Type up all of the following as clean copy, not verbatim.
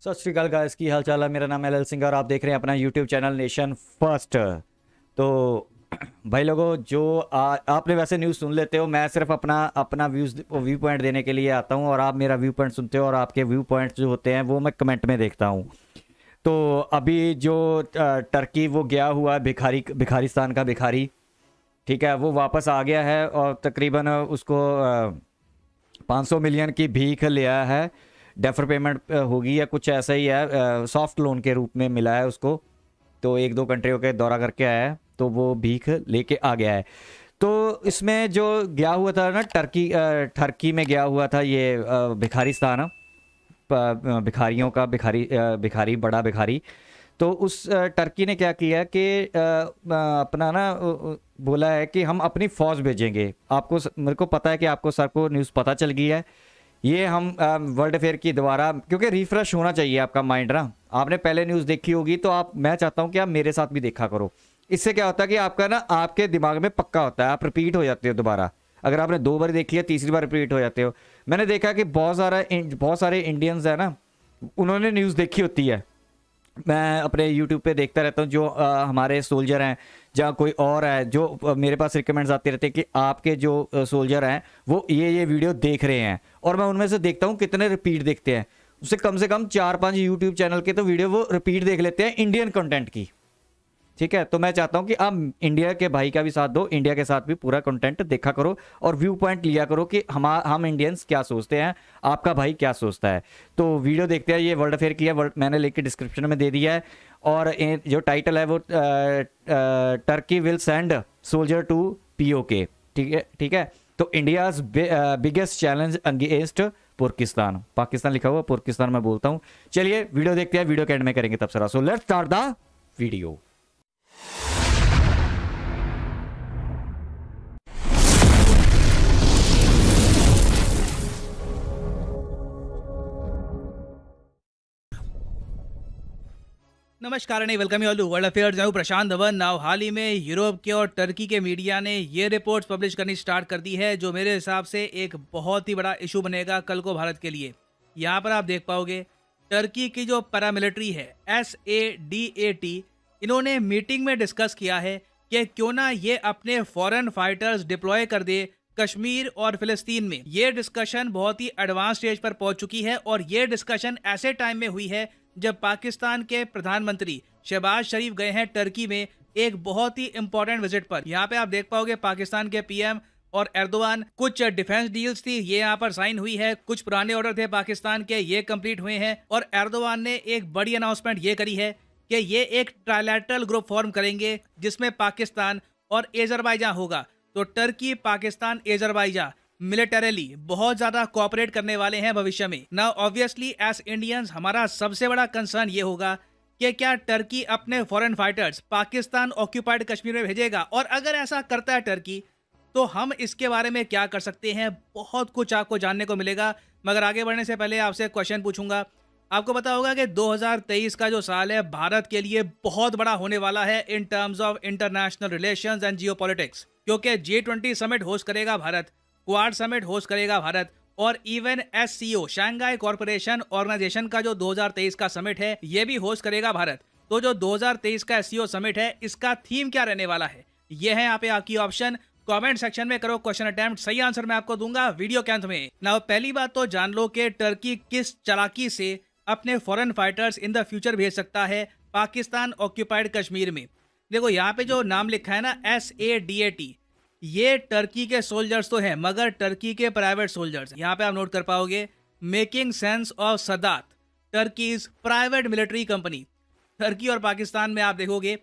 सत श्री अकाल गाइस, की हाल चाल है। मेरा नाम एल सिंह और आप देख रहे हैं अपना यूट्यूब चैनल नेशन फर्स्ट। तो भाई लोगों, जो आपने वैसे न्यूज़ सुन लेते हो, मैं सिर्फ अपना अपना व्यू पॉइंट देने के लिए आता हूं और आप मेरा व्यू पॉइंट सुनते हो और आपके व्यू पॉइंट्स जो होते हैं वो मैं कमेंट में देखता हूं। तो अभी जो टर्की वो गया हुआ है, भिखारिस्तान का भिखारी, ठीक है, वो वापस आ गया है और तकरीबन उसको 500 मिलियन की भीख लिया है। डेफर पेमेंट होगी या कुछ ऐसा ही है, सॉफ्ट लोन के रूप में मिला है उसको। तो एक दो कंट्रियों के दौरा करके आया है तो वो भीख लेके आ गया है। तो इसमें जो गया हुआ था ना, टर्की में गया हुआ था ये भिखारिस्तान, भिखारियों का भिखारी बड़ा भिखारी। तो उस टर्की ने क्या किया कि अपना ना बोला है कि हम अपनी फौज भेजेंगे। आपको मेरे को पता है कि आपको सर को न्यूज़ पता चल गई है। ये हम वर्ल्ड अफेयर की दोबारा, क्योंकि रिफ्रेश होना चाहिए आपका माइंड ना। आपने पहले न्यूज़ देखी होगी तो मैं चाहता हूँ कि आप मेरे साथ भी देखा करो। इससे क्या होता है कि आपका ना आपके दिमाग में पक्का होता है, आप रिपीट हो जाते हो दोबारा। अगर आपने 2 बार देखी है, तीसरी बार रिपीट हो जाते हो। मैंने देखा कि बहुत सारे इंडियंस है ना, उन्होंने न्यूज़ देखी होती है। मैं अपने यूट्यूब पे देखता रहता हूँ, जो हमारे सोल्जर हैं, जहाँ कोई और है, जो मेरे पास रिकमेंड्स आते रहते हैं कि आपके जो सोल्जर हैं वो ये वीडियो देख रहे हैं, और मैं उनमें से देखता हूँ कितने रिपीट देखते हैं। उससे कम से कम 4-5 यूट्यूब चैनल के तो वीडियो वो रिपीट देख लेते हैं इंडियन कंटेंट की। ठीक है, तो मैं चाहता हूं कि आप इंडिया के भाई का भी साथ दो, इंडिया के साथ भी पूरा कंटेंट देखा करो और व्यू पॉइंट लिया करो कि हम इंडियंस क्या सोचते हैं, आपका भाई क्या सोचता है। तो वीडियो देखते हैं। ये वर्ल्ड अफेयर की है, मैंने लिंक डिस्क्रिप्शन में दे दिया है। और जो टाइटल है वो Turkey will send soldier to POK. ठीक है। तो India's biggest challenge against Pakistan लिखा हुआ, पाकिस्तान मैं बोलता हूँ। चलिए वीडियो देखते हैं, वीडियो के एंड में करेंगे तब सारा। So let's start the video. नमस्कार, welcome you all to world affairs. मैं हूं प्रशांत धवन। नाउ हाल ही में यूरोप के और टर्की के मीडिया ने ये रिपोर्ट्स पब्लिश करनी स्टार्ट कर दी है, जो मेरे हिसाब से एक बहुत ही बड़ा इशू बनेगा कल को भारत के लिए। यहाँ पर आप देख पाओगे टर्की की जो पैरामिलिट्री है SADAT, इन्होंने मीटिंग में डिस्कस किया है कि क्यों ना ये अपने फॉरेन फाइटर्स डिप्लॉय कर दे कश्मीर और फिलिस्तीन में। ये डिस्कशन बहुत ही एडवांस स्टेज पर पहुंच चुकी है और ये डिस्कशन ऐसे टाइम में हुई है जब पाकिस्तान के प्रधानमंत्री शहबाज शरीफ गए हैं टर्की में एक बहुत ही इंपॉर्टेंट विजिट पर। यहाँ पे आप देख पाओगे पाकिस्तान के PM और एर्दोगान, कुछ डिफेंस डील्स थी ये यहाँ पर साइन हुई है, कुछ पुराने ऑर्डर थे पाकिस्तान के ये कंप्लीट हुए हैं। और एर्दोगान ने एक बड़ी अनाउंसमेंट ये करी है कि ये एक ट्राइलैटरल ग्रुप फॉर्म करेंगे जिसमें पाकिस्तान और एजरबाईजान होगा। तो टर्की, पाकिस्तान, एजरबाईजान मिलिटरीली बहुत ज्यादा कोऑपरेट करने वाले हैं भविष्य में। नाउ ऑब्वियसली एज इंडियंस हमारा सबसे बड़ा कंसर्न ये होगा कि क्या टर्की अपने foreign fighters Pakistan occupied Kashmir में भेजेगा, और अगर ऐसा करता है टर्की तो हम इसके बारे में क्या कर सकते हैं। बहुत कुछ आपको जानने को मिलेगा, मगर आगे बढ़ने से पहले आपसे क्वेश्चन पूछूंगा। आपको पता होगा कि 2023 का जो साल है भारत के लिए बहुत बड़ा होने वाला है in terms of international relations and geopolitics, क्योंकि G20 समिट होस्ट करेगा भारत, क्वाड समिट होस्ट करेगा भारत, और even SCO Shanghai corporation organisation का जो 2023 का समिट है ये भी होस्ट करेगा भारत। तो जो 2023 का SCO समिट है इसका थीम क्या रहने वाला है, ये है यहाँ पे आपकी ऑप्शन। कमेंट सेक्शन में करो क्वेश्चन अटेम्प्ट, सही आंसर मैं आपको दूंगा वीडियो के अंत में। नाउ पहली बात तो जान लो कि टर्की किस चालाकी से अपने foreign fighters in the future भेज सकता है पाकिस्तान ऑक्यूपाइड कश्मीर में। देखो यहाँ पे जो नाम लिखा है ना SADAT, ये टर्की के सोल्जर्स तो हैं मगर टर्की के प्राइवेट सोल्जर्स। यहाँ पे आप नोट कर पाओगे making sense of Sadat, Turkey's private military company. Turkey और पाकिस्तान में आप देखोगे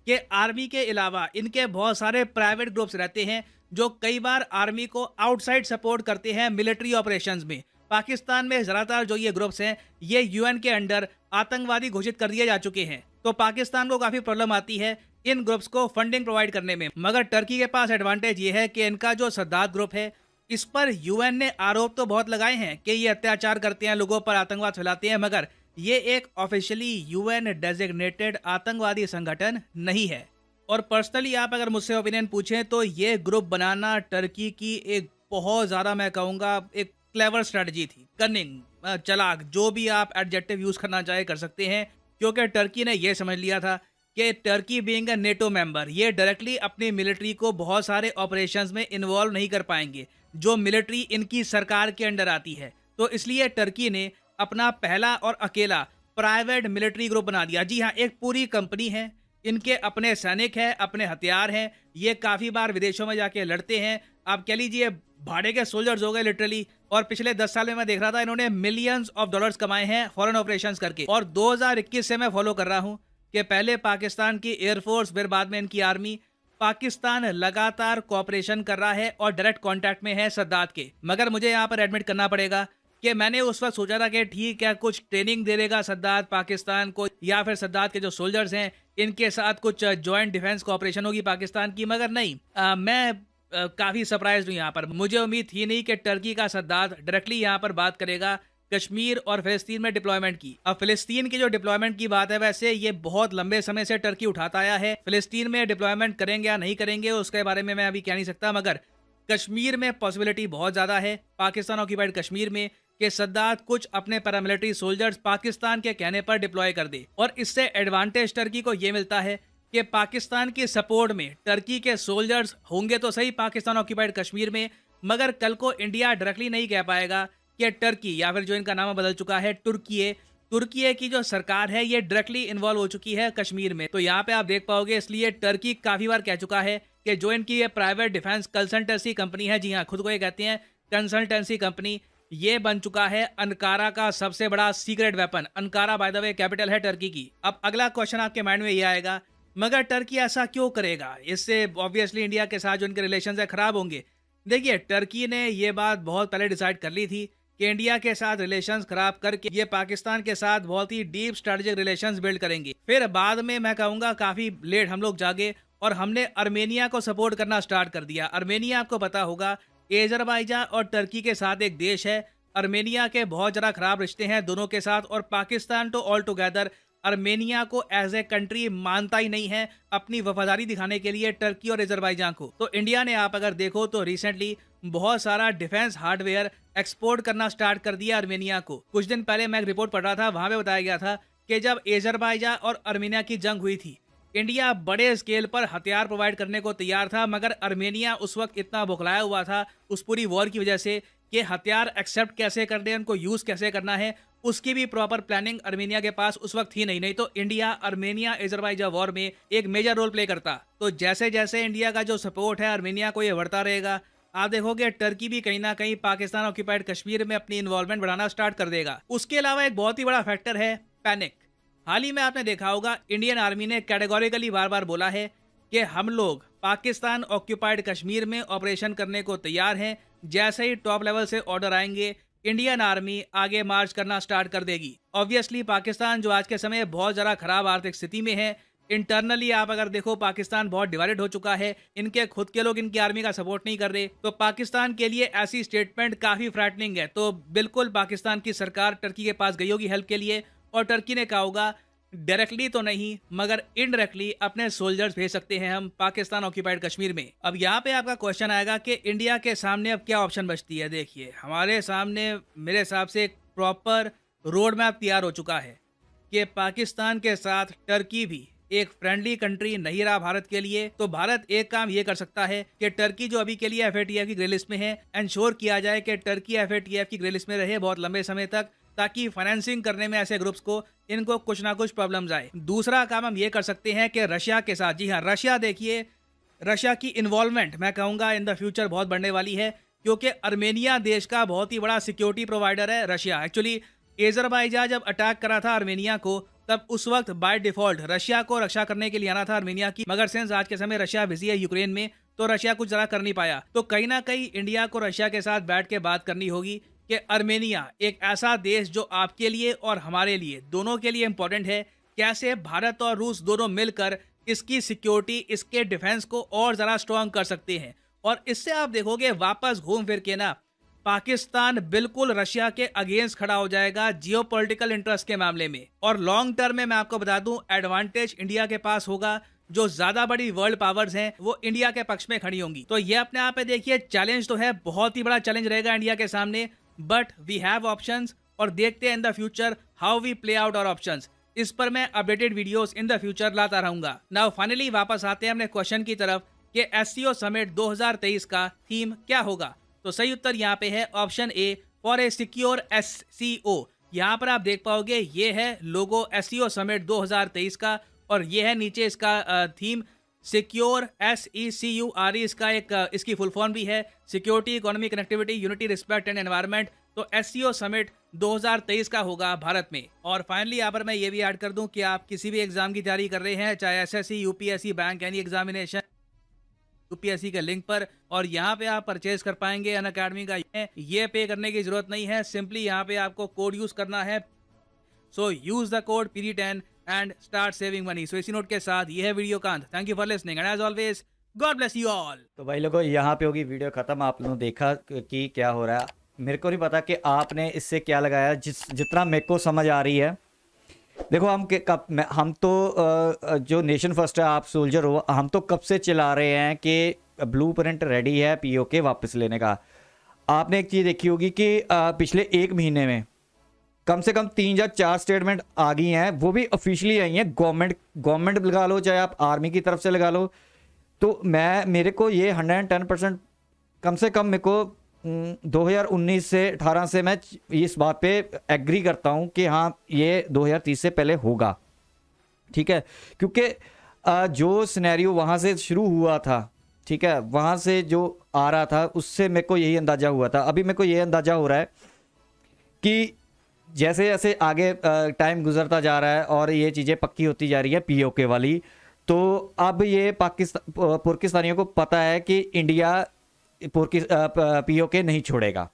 कि आर्मी के अलावा इनके बहुत सारे प्राइवेट ग्रुप्स रहते हैं जो कई बार आर्मी को आउटसाइड सपोर्ट करते हैं मिलिट्री ऑपरेशंस में। पाकिस्तान में ज़्यादातर जो ये ग्रुप्स हैं ये UN के अंडर आतंकवादी घोषित कर दिए जा चुके हैं, तो पाकिस्तान को काफ़ी प्रॉब्लम आती है इन ग्रुप्स को फंडिंग प्रोवाइड करने में। मगर टर्की के पास एडवांटेज ये है कि इनका जो सद्दात ग्रुप है इस पर UN ने आरोप तो बहुत लगाए हैं कि ये अत्याचार करते हैं, लोगों पर आतंकवाद फैलाते हैं, मगर ये एक ऑफिशियली UN डेजिग्नेटेड आतंकवादी संगठन नहीं है। और पर्सनली आप अगर मुझसे ओपिनियन पूछें तो ये ग्रुप बनाना टर्की की एक बहुत ज़्यादा, मैं कहूँगा, एक क्लेवर स्ट्रेटजी थी, कनिंग, चालाक, जो भी आप एडजेक्टिव यूज करना चाहे कर सकते हैं, क्योंकि टर्की ने यह समझ लिया था कि Turkey being a NATO member ये डायरेक्टली अपनी मिलिट्री को बहुत सारे ऑपरेशंस में इन्वॉल्व नहीं कर पाएंगे जो मिलिट्री इनकी सरकार के अंडर आती है। तो इसलिए टर्की ने अपना पहला और अकेला प्राइवेट मिलिट्री ग्रुप बना दिया। जी हाँ, एक पूरी कंपनी है, इनके अपने सैनिक हैं, अपने हथियार हैं, ये काफ़ी बार विदेशों में जाके लड़ते हैं। आप कह लीजिए भाड़े के सोल्जर्स हो गए लिटरली। और पिछले 10 साल में मैं देख रहा था इन्होंने मिलियंस ऑफ डॉलर्स कमाए हैं फॉरेन ऑपरेशंस करके। और 2021 से मैं फॉलो कर रहा हूँ कि पहले पाकिस्तान की एयरफोर्स, फिर बाद में इनकी आर्मी। पाकिस्तान लगातार कोऑपरेशन कर रहा है और डायरेक्ट कांटेक्ट में है सद्दात के। मगर मुझे यहाँ पर एडमिट करना पड़ेगा कि मैंने उस वक्त सोचा था कि ठीक है, कुछ ट्रेनिंग दे देगा सद्दात पाकिस्तान को, या फिर सद्दात के जो सोल्जर्स हैं इनके साथ कुछ जॉइंट डिफेंस कोऑपरेशन होगी पाकिस्तान की। मगर नहीं, मैं काफ़ी सरप्राइज हूँ यहाँ पर। मुझे उम्मीद थी नहीं कि टर्की का सद्दात डायरेक्टली यहाँ पर बात करेगा कश्मीर और फिलिस्तीन में डिप्लॉयमेंट की। अब फिलिस्तीन की जो डिप्लॉयमेंट की बात है, वैसे ये बहुत लंबे समय से टर्की उठाता आया है। फिलिस्तीन में डिप्लॉयमेंट करेंगे या नहीं करेंगे उसके बारे में मैं अभी कह नहीं सकता, मगर कश्मीर में पॉसिबिलिटी बहुत ज़्यादा है, पाकिस्तान ऑक्यूपाइड कश्मीर में, कि सद्दात कुछ अपने पैरामिलिट्री सोल्जर्स पाकिस्तान के कहने पर डिप्लॉय कर दे। और इससे एडवांटेज टर्की को ये मिलता है कि पाकिस्तान की सपोर्ट में टर्की के सोल्जर्स होंगे तो सही पाकिस्तान ऑक्यूपाइड कश्मीर में, मगर कल को इंडिया डायरेक्टली नहीं कह पाएगा कि टर्की, या फिर जो इनका नाम बदल चुका है तुर्की की जो सरकार है ये डायरेक्टली इन्वॉल्व हो चुकी है कश्मीर में। तो यहाँ पे आप देख पाओगे, इसलिए टर्की काफ़ी बार कह चुका है कि जो इनकी ये प्राइवेट डिफेंस कंसल्टेंसी कंपनी है, जी हाँ खुद को ये कहते हैं कंसल्टेंसी कंपनी, ये बन चुका है अंकारा का सबसे बड़ा secret weapon. Ankara by the way capital है टर्की की। अब अगला क्वेश्चन आपके माइंड में ये आएगा, मगर टर्की ऐसा क्यों करेगा? इससे ऑब्वियसली इंडिया के साथ जो इनके रिलेशन है खराब होंगे। देखिए, टर्की ने ये बात बहुत पहले डिसाइड कर ली थी कि इंडिया के साथ रिलेशंस खराब करके ये पाकिस्तान के साथ बहुत ही डीप स्ट्रेटेजिक रिलेशंस बिल्ड करेंगे। फिर बाद में मैं कहूँगा काफ़ी लेट हम लोग जागे और हमने अर्मेनिया को सपोर्ट करना स्टार्ट कर दिया। अर्मेनिया आपको पता होगा अजरबैजान और टर्की के साथ एक देश है। अर्मेनिया के बहुत ज़्यादा खराब रिश्ते हैं दोनों के साथ, और पाकिस्तान तो ऑल टुगेदर अर्मेनिया को एज ए कंट्री मानता ही नहीं है अपनी वफादारी दिखाने के लिए टर्की और अजरबैजान को। तो इंडिया ने आप अगर देखो तो रिसेंटली बहुत सारा डिफेंस हार्डवेयर एक्सपोर्ट करना स्टार्ट कर दिया अर्मेनिया को। कुछ दिन पहले मैं एक रिपोर्ट पढ़ रहा था, वहां पे बताया गया था कि जब अजरबैजान और अर्मेनिया की जंग हुई थी, इंडिया बड़े स्केल पर हथियार प्रोवाइड करने को तैयार था, मगर अर्मेनिया उस वक्त इतना बौखलाया हुआ था उस पूरी वॉर की वजह से कि हथियार एक्सेप्ट कैसे करने हैं, उनको यूज़ कैसे करना है, उसकी भी प्रॉपर प्लानिंग अर्मेनिया के पास उस वक्त थी नहीं तो इंडिया अर्मेनिया अजरबैजान वॉर में एक मेजर रोल प्ले करता। तो जैसे जैसे इंडिया का जो सपोर्ट है अर्मेनिया को ये बढ़ता रहेगा, आप देखोगे टर्की भी कहीं ना कहीं पाकिस्तान ऑक्यूपाइड कश्मीर में अपनी इन्वॉल्वमेंट बढ़ाना स्टार्ट कर देगा। उसके अलावा एक बहुत ही बड़ा फैक्टर है पैनिक। हाल ही में आपने देखा होगा इंडियन आर्मी ने कैटेगोरिकली बार बार बोला है कि हम लोग पाकिस्तान ऑक्यूपाइड कश्मीर में ऑपरेशन करने को तैयार हैं, जैसे ही टॉप लेवल से ऑर्डर आएंगे इंडियन आर्मी आगे मार्च करना स्टार्ट कर देगी। ऑब्वियसली पाकिस्तान जो आज के समय बहुत ज़्यादा खराब आर्थिक स्थिति में है, इंटरनली आप अगर देखो पाकिस्तान बहुत डिवाइडेड हो चुका है, इनके खुद के लोग इनकी आर्मी का सपोर्ट नहीं कर रहे, तो पाकिस्तान के लिए ऐसी स्टेटमेंट काफ़ी फ्रैटनिंग है। तो बिल्कुल पाकिस्तान की सरकार टर्की के पास गई होगी हेल्प के लिए, और टर्की ने कहा होगा डायरेक्टली तो नहीं मगर इनडायरेक्टली अपने सोल्जर्स भेज सकते हैं हम पाकिस्तान ऑक्यूपाइड कश्मीर में। अब यहाँ पे आपका क्वेश्चन आएगा कि इंडिया के सामने अब क्या ऑप्शन बचती है। देखिए, हमारे सामने मेरे हिसाब से एक प्रॉपर रोड मैप तैयार हो चुका है कि पाकिस्तान के साथ टर्की भी एक फ्रेंडली कंट्री नहीं रहा भारत के लिए। तो भारत एक काम ये कर सकता है कि टर्की जो अभी के लिए FATF की ग्रे लिस्ट में है, इंश्योर किया जाए कि टर्की FATF की ग्रे लिस्ट में रहे बहुत लंबे समय तक, ताकि फाइनेंसिंग करने में ऐसे ग्रुप्स को इनको कुछ ना कुछ प्रॉब्लम्स आए। दूसरा काम हम ये कर सकते हैं कि रशिया के साथ, जी हाँ रशिया, देखिए रशिया की इन्वॉल्वमेंट मैं कहूँगा इन द फ्यूचर बहुत बढ़ने वाली है, क्योंकि अर्मेनिया देश का बहुत ही बड़ा सिक्योरिटी प्रोवाइडर है रशिया। एक्चुअली अजरबैजान जब अटैक करा था अर्मेनिया को, तब उस वक्त बाय डिफॉल्ट रशिया को रक्षा करने के लिए आना था अर्मेनिया की, मगर सिंस आज के समय रशिया बिजी है यूक्रेन में, तो रशिया कुछ ज़रा कर नहीं पाया। तो कहीं ना कहीं इंडिया को रशिया के साथ बैठ के बात करनी होगी कि अर्मेनिया एक ऐसा देश जो आपके लिए और हमारे लिए दोनों के लिए इंपॉर्टेंट है, कैसे भारत और रूस दोनों मिलकर इसकी सिक्योरिटी, इसके डिफेंस को और ज़रा स्ट्रॉन्ग कर सकते हैं। और इससे आप देखोगे वापस घूम फिर के ना पाकिस्तान बिल्कुल रशिया के अगेंस्ट खड़ा हो जाएगा जियोपॉलिटिकल इंटरेस्ट के मामले में। और लॉन्ग टर्म में मैं आपको बता दूं एडवांटेज इंडिया के पास होगा, जो ज्यादा बड़ी वर्ल्ड पावर्स हैं वो इंडिया के पक्ष में खड़ी होंगी। तो ये अपने आप में देखिए चैलेंज तो है, बहुत ही बड़ा चैलेंज रहेगा इंडिया के सामने। बट वी हैव ऑप्शंस और देखते हैं in the future how we play out our options. इस पर मैं updated videos in the future लाता रहूंगा। नाउ फाइनली वापस आते हैं अपने क्वेश्चन की तरफ कि एससीओ समिट 2023 का थीम क्या होगा। तो सही उत्तर यहाँ पे है option A, for a secure SCO. यहाँ पर आप देख पाओगे ये है लोगो एससीओ समिट 2023 का और ये है नीचे इसका थीम सिक्योर, SECURE इसका एक इसकी फुल फॉर्म भी है, security, economy, connectivity, unity, respect and environment. तो एससीओ समिट 2023 का होगा भारत में। और फाइनली यहाँ पर मैं ये भी ऐड कर दूं कि आप किसी भी एग्जाम की तैयारी कर रहे हैं, चाहे SSC, UPSC, bank any examination, UPSC के लिंक पर, और यहाँ पे आप परचेज कर पाएंगे अनअकैडमी का। ये पे करने की जरूरत नहीं है, सिंपली यहाँ पे आपको कोड यूज करना है। So use the code PD10 and start saving money. So इसी नोट के साथ ये है वीडियो का अंत। Thank you for listening and as always God bless you all. तो भाई लोगों यहाँ पे होगी वीडियो खत्म। आप लोगों ने देखा कि क्या हो रहा है। मेरे को नहीं पता कि आपने इससे क्या लगाया, जितना मेरे को समझ आ रही है। देखो हम तो जो नेशन फर्स्ट है, आप सोल्जर हो, हम तो कब से चला रहे हैं कि ब्लूप्रिंट रेडी है POK वापस लेने का। आपने एक चीज़ देखी होगी कि पिछले एक महीने में कम से कम 3 या 4 स्टेटमेंट आ गई हैं, वो भी ऑफिशियली आई हैं। गवर्नमेंट लगा लो, चाहे आप आर्मी की तरफ से लगा लो। तो मेरे को ये 110% कम से कम मेरे को 2019 से 18 से मैं इस बात पे एग्री करता हूँ कि हाँ ये 2030 से पहले होगा। ठीक है, क्योंकि जो सिनेरियो वहाँ से शुरू हुआ था, ठीक है, वहाँ से जो आ रहा था उससे मेरे को यही अंदाज़ा हुआ था। अभी मेरे को ये अंदाज़ा हो रहा है कि जैसे जैसे आगे टाइम गुजरता जा रहा है और ये चीज़ें पक्की होती जा रही है POK वाली, तो अब ये पाकिस्तानियों को पता है कि इंडिया POK नहीं छोड़ेगा।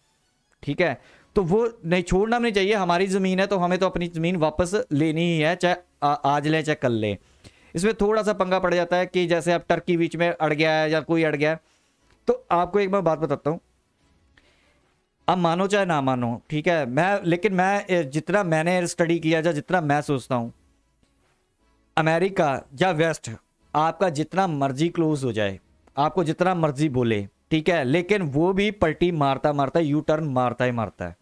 ठीक है, तो वो नहीं छोड़ना नहीं चाहिए। हमारी ज़मीन है तो हमें तो अपनी ज़मीन वापस लेनी ही है, चाहे आज लें चाहे कल लें। इसमें थोड़ा सा पंगा पड़ जाता है कि जैसे अब टर्की बीच में अड़ गया है या कोई अड़ गया है। तो आपको एक बात बताता हूँ, अब मानो चाहे ना मानो, ठीक है, लेकिन मैं जितना मैंने स्टडी किया या जितना मैं सोचता हूँ, अमेरिका या वेस्ट आपका जितना मर्जी क्लोज हो जाए, आपको जितना मर्जी बोले, ठीक है, लेकिन वो भी पलटी मारता मारता यू टर्न मारता ही मारता है।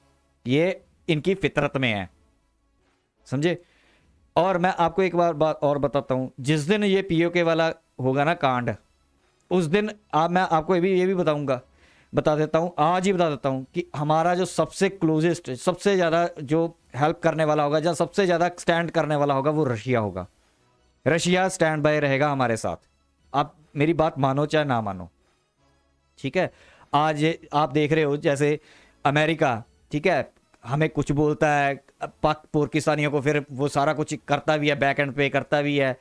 ये इनकी फितरत में है, समझे। और मैं आपको एक बात और बताता हूँ, जिस दिन ये POK वाला होगा ना कांड, उस दिन मैं आपको ये भी बता देता हूँ, आज ही बता देता हूँ कि हमारा जो सबसे क्लोजेस्ट, सबसे ज़्यादा जो हेल्प करने वाला होगा, या सबसे ज़्यादा स्टैंड करने वाला होगा, वो रशिया होगा। रशिया स्टैंड बाय रहेगा हमारे साथ। आप मेरी बात मानो चाहे ना मानो, ठीक है। आज आप देख रहे हो जैसे अमेरिका, ठीक है, हमें कुछ बोलता है, पाकिस्तानियों को फिर वो सारा कुछ करता भी है, बैक एंड पे करता भी है,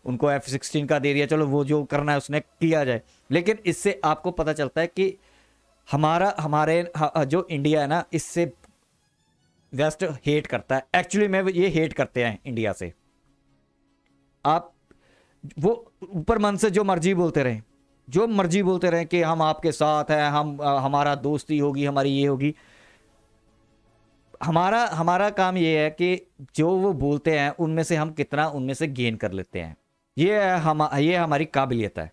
उनको F-16 का दे दिया, चलो वो जो करना है उसने किया जाए। लेकिन इससे आपको पता चलता है कि हमारे जो इंडिया है ना, इससे वेस्ट हेट करता है। एक्चुअली में ये हेट करते हैं इंडिया से। आप वो ऊपर मन से जो मर्जी बोलते रहें कि हम आपके साथ हैं, हमारा दोस्ती होगी, हमारी ये होगी। हमारा काम ये है कि जो वो बोलते हैं उनमें से हम कितना उनमें से गेन कर लेते हैं, ये हमारी काबिलियत है।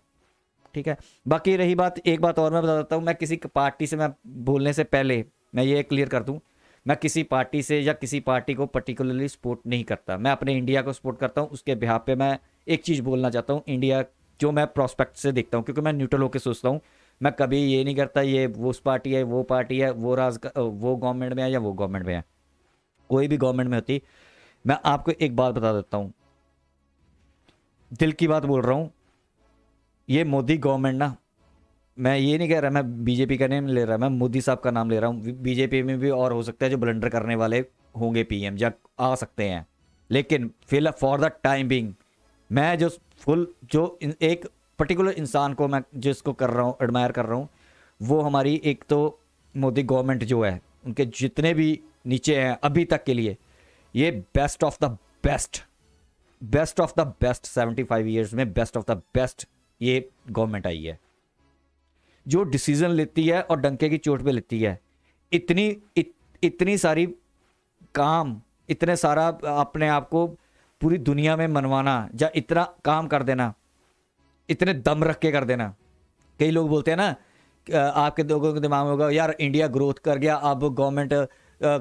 ठीक है, बाकी रही बात, एक बात और मैं बता देता हूँ, मैं किसी पार्टी से मैं बोलने से पहले मैं ये क्लियर कर दूँ, मैं किसी पार्टी से या किसी पार्टी को पर्टिकुलरली सपोर्ट नहीं करता। मैं अपने इंडिया को सपोर्ट करता हूँ। उसके बिहाफ पे मैं एक चीज़ बोलना चाहता हूँ, इंडिया जो मैं प्रोस्पेक्ट से देखता हूँ, क्योंकि मैं न्यूट्रल होकर सोचता हूँ। मैं कभी ये नहीं करता ये वो उस पार्टी है, वो पार्टी है, वो गवर्नमेंट में है या वो गवर्नमेंट में है, कोई भी गवर्नमेंट में होती। मैं आपको एक बात बता देता हूँ, दिल की बात बोल रहा हूँ। ये मोदी गवर्नमेंट ना, मैं ये नहीं कह रहा, मैं बीजेपी का नाम ले रहा, मैं मोदी साहब का नाम ले रहा हूँ। बीजेपी में भी और हो सकता है जो ब्लंडर करने वाले होंगे PM या आ सकते हैं, लेकिन फिलहाल फॉर द टाइम बिंग मैं एक पर्टिकुलर इंसान को मैं जिसको कर रहा हूँ, एडमायर कर रहा हूँ, वो हमारी एक तो मोदी गवर्नमेंट जो है, उनके जितने भी नीचे हैं अभी तक के लिए, ये best of the best 75 years में बेस्ट ऑफ द बेस्ट ये गवर्नमेंट आई है, जो डिसीजन लेती है और डंके की चोट पे लेती है। इतनी सारी काम, इतने सारा अपने आप को पूरी दुनिया में मनवाना, या इतना काम कर देना, इतने दम रख के कर देना। कई लोग बोलते हैं ना आपके लोगों के दिमाग में होगा यार इंडिया ग्रोथ कर गया, अब गवर्नमेंट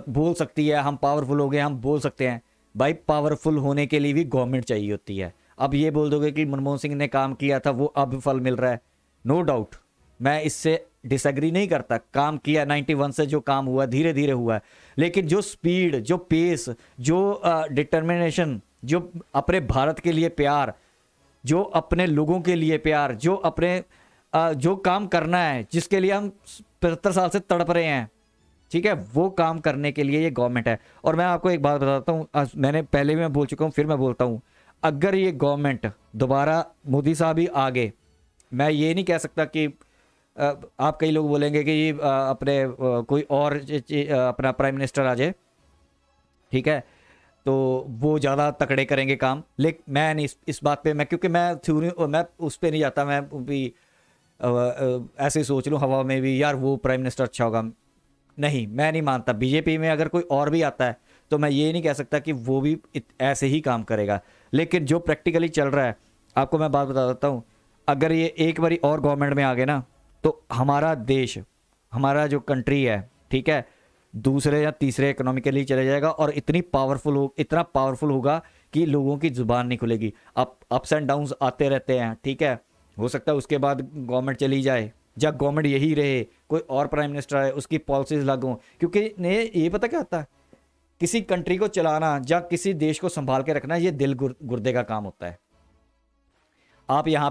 बोल सकती है हम पावरफुल हो गए, हम बोल सकते हैं। भाई पावरफुल होने के लिए भी गवर्नमेंट चाहिए होती है। अब ये बोल दोगे कि मनमोहन सिंह ने काम किया था वो अब फल मिल रहा है, नो डाउट, मैं इससे डिसएग्री नहीं करता। काम किया 91 से जो काम हुआ धीरे धीरे हुआ है, लेकिन जो स्पीड, जो पेस, जो डिटर्मिनेशन, जो अपने भारत के लिए प्यार, जो अपने लोगों के लिए प्यार, जो अपने जो काम करना है जिसके लिए हम 75 साल से तड़प रहे हैं, ठीक है, वो काम करने के लिए ये गवर्नमेंट है। और मैं आपको एक बात बताता हूँ, मैंने पहले भी मैं बोल चुका हूँ, फिर मैं बोलता हूँ, अगर ये गवर्नमेंट दोबारा मोदी साहब ही आगे, मैं ये नहीं कह सकता कि आप कई लोग बोलेंगे कि अपने कोई और अपना प्राइम मिनिस्टर आ जाए, ठीक है, तो वो ज़्यादा तकड़े करेंगे काम। लेकिन मैं नहीं इस बात पे, मैं क्योंकि मैं थ्योरी मैं उस पर नहीं जाता, मैं भी ऐसे ही सोच लूँ हवा में भी यार वो प्राइम मिनिस्टर अच्छा होगा, नहीं, मैं नहीं मानता। बीजेपी में अगर कोई और भी आता है तो मैं ये नहीं कह सकता कि वो भी ऐसे ही काम करेगा। लेकिन जो प्रैक्टिकली चल रहा है, आपको मैं बात बता देता हूँ, अगर ये एक बारी और गवर्नमेंट में आ गए ना तो हमारा देश, हमारा जो कंट्री है, ठीक है, दूसरे या तीसरे इकोनॉमिकली चले जाएगा और इतना पावरफुल होगा कि लोगों की जुबान नहीं खुलेगी। अप्स एंड डाउन्स आते रहते हैं, ठीक है, हो सकता है उसके बाद गवर्नमेंट चली जाए, जब गवर्नमेंट यही रहे, कोई और प्राइम मिनिस्टर आए, उसकी पॉलिसीज लागू, क्योंकि ये पता क्या होता है, किसी कंट्री को चलाना या किसी देश को संभाल के रखना, ये दिल गुर्दे का काम होता है। आप यहाँ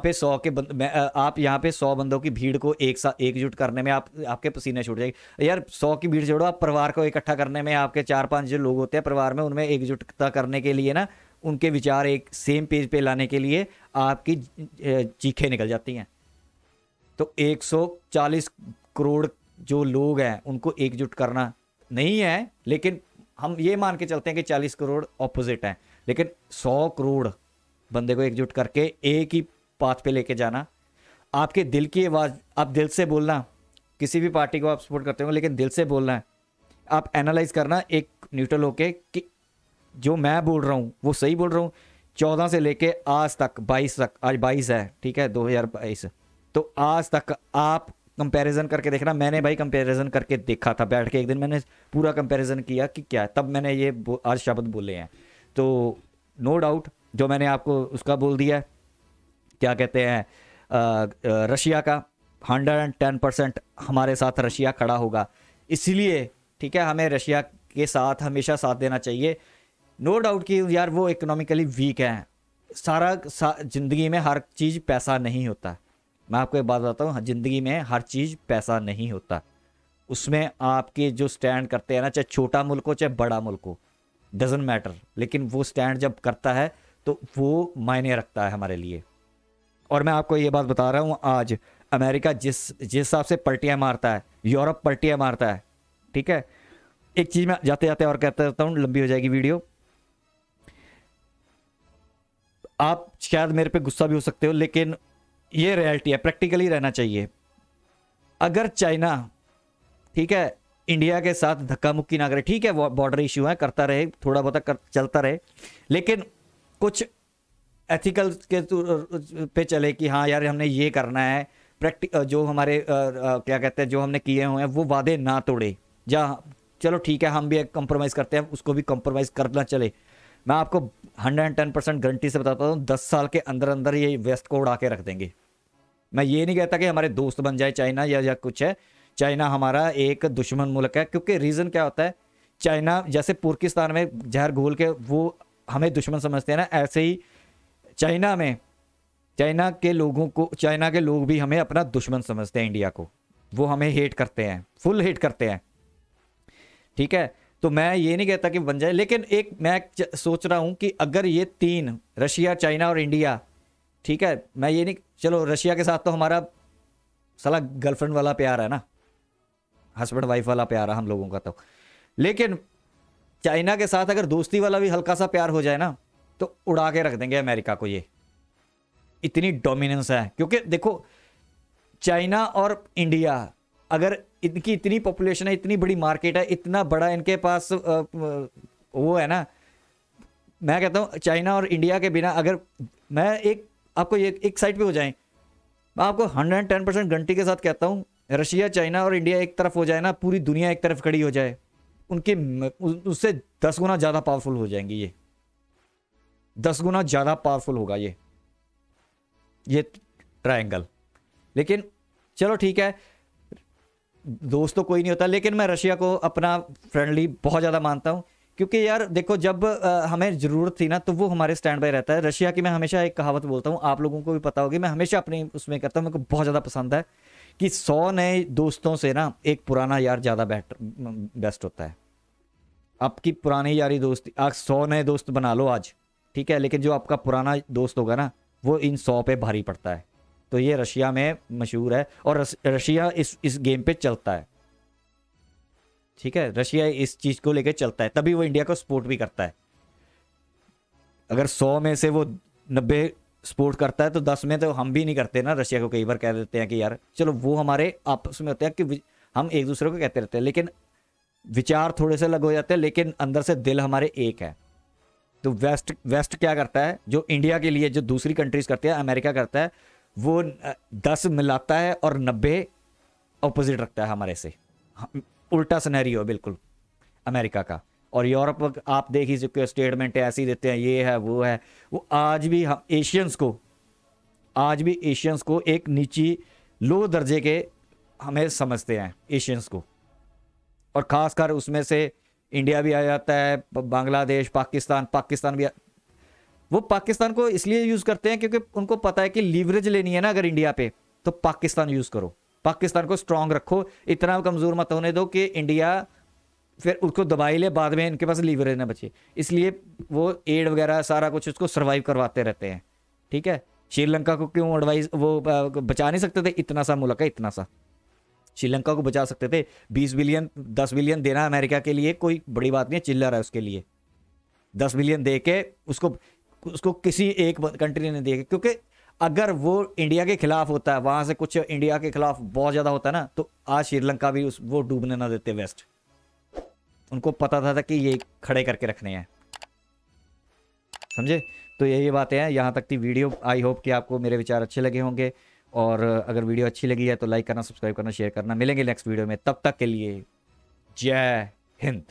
पे 100 बंदों की भीड़ को एकजुट करने में आपके पसीने छूट जाएगी। यार 100 की भीड़ छोड़ो, आप परिवार को इकट्ठा करने में, आपके 4-5 जो लोग होते हैं परिवार में, उनमें एकजुटता करने के लिए ना, उनके विचार एक सेम पेज पे लाने के लिए आपकी चीखें निकल जाती हैं। तो 140 करोड़ जो लोग हैं उनको एकजुट करना नहीं है, लेकिन हम ये मान के चलते हैं कि 40 करोड़ ऑपोजिट हैं, लेकिन 100 करोड़ बंदे को एकजुट करके एक ही पाथ पे लेके जाना, आपके दिल की आवाज़, आप दिल से बोलना, किसी भी पार्टी को आप सपोर्ट करते हो लेकिन दिल से बोलना है, आप एनालाइज करना एक न्यूट्रल होके कि जो मैं बोल रहा हूँ वो सही बोल रहा हूँ। 14 से लेके आज तक 22 तक, आज 22 है, ठीक है, 2022, तो आज तक आप कंपैरिजन करके देखना। मैंने भाई कंपैरिजन करके देखा था, बैठ के एक दिन मैंने पूरा कंपैरिजन किया कि क्या है, तब मैंने ये आज शब्द बोले हैं। तो नो डाउट जो मैंने आपको उसका बोल दिया है, क्या कहते हैं, रशिया का 110% हमारे साथ रशिया खड़ा होगा, इसलिए ठीक है, हमें रशिया के साथ हमेशा साथ देना चाहिए। नो डाउट कि यार वो इकोनॉमिकली वीक है, ज़िंदगी में हर चीज़ पैसा नहीं होता। मैं आपको एक बात बताता हूँ, ज़िंदगी में हर चीज़ पैसा नहीं होता, उसमें आपके जो स्टैंड करते हैं ना, चाहे छोटा मुल्क हो चाहे बड़ा मुल्क हो, डजेंट मैटर, लेकिन वो स्टैंड जब करता है तो वो मायने रखता है हमारे लिए। और मैं आपको ये बात बता रहा हूँ, आज अमेरिका जिस हिसाब से पलटियाँ मारता है, यूरोप पलटियाँ मारता है, ठीक है। एक चीज़ मैं जाते जाते और कहता रहता हूँ, लंबी हो जाएगी वीडियो, आप शायद मेरे पे गुस्सा भी हो सकते हो, लेकिन ये रियलिटी है, प्रैक्टिकली रहना चाहिए। अगर चाइना, ठीक है, इंडिया के साथ धक्का मुक्की ना करे, ठीक है, वो बॉर्डर इश्यू है, करता रहे, थोड़ा बहुत चलता रहे, लेकिन कुछ एथिकल के पे चले कि हाँ यार हमने ये करना है, जो हमारे क्या कहते हैं, जो हमने किए हुए हैं वो वादे ना तोड़े, जहाँ चलो ठीक है हम भी एक कंप्रोमाइज़ करते हैं, उसको भी कंप्रोमाइज़ करना चले। मैं आपको 110% गारंटी से बताता हूँ, 10 साल के अंदर अंदर ये वेस्ट को उड़ा के रख देंगे। मैं ये नहीं कहता कि हमारे दोस्त बन जाए चाइना या कुछ है, चाइना हमारा एक दुश्मन मुल्क है, क्योंकि रीज़न क्या होता है, चाइना जैसे पाकिस्तान में जहर घोल के वो हमें दुश्मन समझते हैं ना, ऐसे ही चाइना में चाइना के लोग भी हमें अपना दुश्मन समझते हैं, इंडिया को, वो हमें हेट करते हैं, फुल हेट करते हैं, ठीक है। तो मैं ये नहीं कहता कि बन जाए, लेकिन एक मैं सोच रहा हूं कि अगर ये तीन, रशिया, चाइना और इंडिया, ठीक है, मैं ये नहीं, चलो रशिया के साथ तो हमारा साला गर्लफ्रेंड वाला प्यार है ना, हस्बैंड वाइफ वाला प्यार है हम लोगों का, तो लेकिन चाइना के साथ अगर दोस्ती वाला भी हल्का सा प्यार हो जाए ना तो उड़ा के रख देंगे अमेरिका को, ये इतनी डोमिनेंस है। क्योंकि देखो चाइना और इंडिया, अगर इनकी इतनी पॉपुलेशन है, इतनी बड़ी मार्केट है, इतना बड़ा इनके पास वो है ना, मैं कहता हूँ चाइना और इंडिया के बिना, अगर मैं आपको एक साइड पे हो जाए, मैं आपको 110% गारंटी के साथ कहता हूँ रशिया, चाइना और इंडिया एक तरफ हो जाए ना, पूरी दुनिया एक तरफ खड़ी हो जाए, उनके उससे 10 गुना ज़्यादा पावरफुल हो जाएंगी ये, 10 गुना ज़्यादा पावरफुल होगा ये ट्रायंगल। लेकिन चलो ठीक है, दोस्त तो कोई नहीं होता, लेकिन मैं रशिया को अपना फ्रेंडली बहुत ज़्यादा मानता हूँ, क्योंकि यार देखो जब हमें ज़रूरत थी ना तो वो हमारे स्टैंड बाय रहता है। रशिया की मैं हमेशा एक कहावत बोलता हूँ, आप लोगों को भी पता होगी, मैं हमेशा अपने उसमें करता हूँ, मेरे को बहुत ज़्यादा पसंद है कि 100 नए दोस्तों से ना एक पुराना यार ज़्यादा बेस्ट होता है। आपकी पुरानी यारी दोस्ती, आप 100 नए दोस्त बना लो आज, ठीक है, लेकिन जो आपका पुराना दोस्त होगा ना वो इन 100 पे भारी पड़ता है। तो ये रशिया में मशहूर है और रशिया इस गेम पे चलता है, ठीक है, रशिया इस चीज को लेकर चलता है, तभी वो इंडिया को सपोर्ट भी करता है। अगर 100 में से वो 90 सपोर्ट करता है तो 10 में तो हम भी नहीं करते ना, रशिया को कई बार कह देते हैं कि यार चलो, वो हमारे आपस में होते हैं कि हम एक दूसरे को कहते रहते हैं, लेकिन विचार थोड़े से अलग हो जाते हैं, लेकिन अंदर से दिल हमारे एक है। तो वेस्ट क्या करता है, जो इंडिया के लिए जो दूसरी कंट्रीज करते हैं, अमेरिका करता है, वो 10 मिलाता है और 90 ऑपोजिट रखता है हमारे से, उल्टा सिनेरियो बिल्कुल अमेरिका का। और यूरोप आप देख ही सकते हो, स्टेटमेंट ऐसी देते हैं, ये है वो है, वो आज भी हम एशियंस को एक नीची लो दर्जे के हमें समझते हैं एशियंस को, और खासकर उसमें से इंडिया भी आ जाता है, बांग्लादेश, पाकिस्तान भी वो पाकिस्तान को इसलिए यूज करते हैं क्योंकि उनको पता है कि लीवरेज लेनी है ना अगर इंडिया पे, तो पाकिस्तान यूज करो, पाकिस्तान को स्ट्रांग रखो, इतना कमजोर मत होने दो कि इंडिया फिर उसको दबाई ले, बाद में इनके पास लीवरेज ना बचे। इसलिए वो एड वगैरह सारा कुछ उसको सर्वाइव करवाते रहते हैं, ठीक है। श्रीलंका को क्यों एडवाइस वो बचा नहीं सकते थे, इतना सा मुल्क है, इतना सा श्रीलंका को बचा सकते थे। 20 बिलियन 10 बिलियन देना अमेरिका के लिए कोई बड़ी बात नहीं है, चिल्लर है उसके लिए। 10 बिलियन दे के उसको किसी एक कंट्री ने दिया, क्योंकि अगर वो इंडिया के खिलाफ होता है, वहां से कुछ इंडिया के खिलाफ बहुत ज्यादा होता है ना, तो आज श्रीलंका भी वो डूबने ना देते वेस्ट। उनको पता था कि ये खड़े करके रखने हैं, समझे। तो यही बातें हैं, यहाँ तक थी वीडियो। आई होप कि आपको मेरे विचार अच्छे लगे होंगे, और अगर वीडियो अच्छी लगी है तो लाइक करना, सब्सक्राइब करना, शेयर करना। मिलेंगे नेक्स्ट वीडियो में, तब तक के लिए जय हिंद।